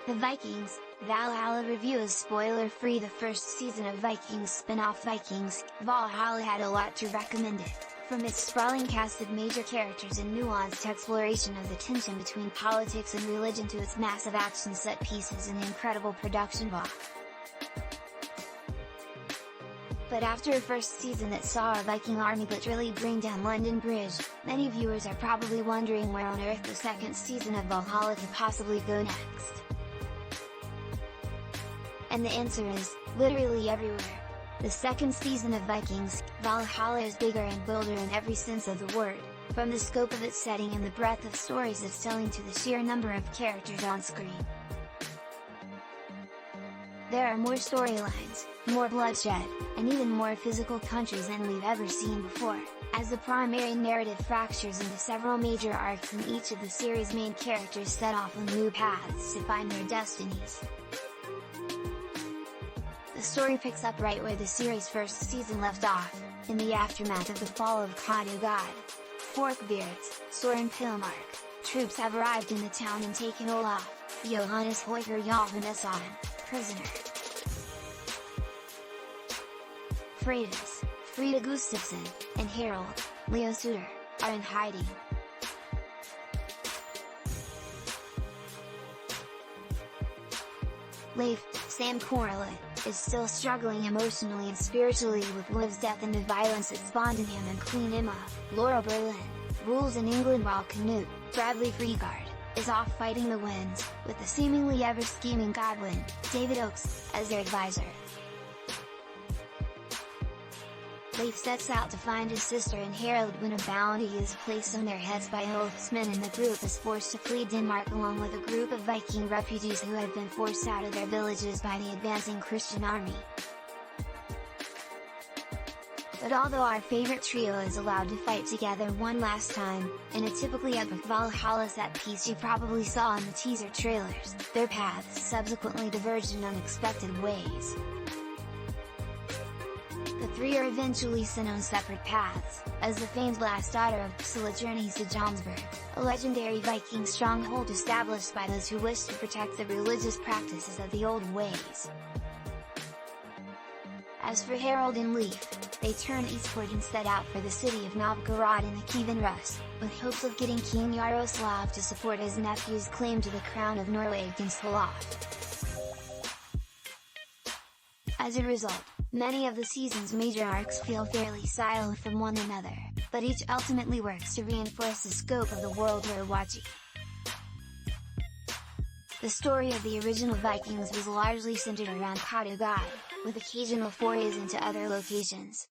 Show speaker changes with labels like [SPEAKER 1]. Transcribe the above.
[SPEAKER 1] The Vikings Valhalla review is spoiler-free. The first season of Vikings spin-off Vikings Valhalla had a lot to recommend it, from its sprawling cast of major characters and nuanced exploration of the tension between politics and religion to its massive action set pieces and incredible production value. But after a first season that saw a Viking army literally bring down London Bridge, many viewers are probably wondering where on earth the second season of Valhalla could possibly go next. And the answer is, literally everywhere. The second season of Vikings Valhalla is bigger and bolder in every sense of the word, from the scope of its setting and the breadth of stories it's telling to the sheer number of characters on screen. There are more storylines, more bloodshed, and even more physical countries than we've ever seen before, as the primary narrative fractures into several major arcs and each of the series' main characters set off on new paths to find their destinies. The story picks up right where the series' first season left off, in the aftermath of the fall of Kattegat. Forkbeard's Soren Pilmark troops have arrived in the town and taken Olaf, Jóhannes Haukur Jóhannesson, prisoner. Freydis, Frida Gustavsson, and Harald, Suter, are in hiding. Leif, Corlett, is still struggling emotionally and spiritually with Leif's death and the violence it's bonded him and Queen Emma, Berlin, rules in England, while Canute, Freegard, is off fighting the Wends, with the seemingly ever-scheming Godwin, as their advisor. Leif sets out to find his sister and Harald when a bounty is placed on their heads by Olaf's men, and the group is forced to flee Denmark along with a group of Viking refugees who have been forced out of their villages by the advancing Christian army. But although our favorite trio is allowed to fight together one last time, in a typically epic Valhalla set piece you probably saw in the teaser trailers, their paths subsequently diverged in unexpected ways. The three are eventually sent on separate paths, as the famed Last Daughter of Uppsala journeys to Jomsburg, a legendary Viking stronghold established by those who wish to protect the religious practices of the old ways. As for Harald and Lief, they turn eastward and set out for the city of Novgorod in the Kievan Rus, with hopes of getting King Yaroslav to support his nephew's claim to the crown of Norway against Olaf. As a result, many of the season's major arcs feel fairly siloed from one another, but each ultimately works to reinforce the scope of the world we're watching. The story of the original Vikings was largely centered around Kattegat, with occasional forays into other locations,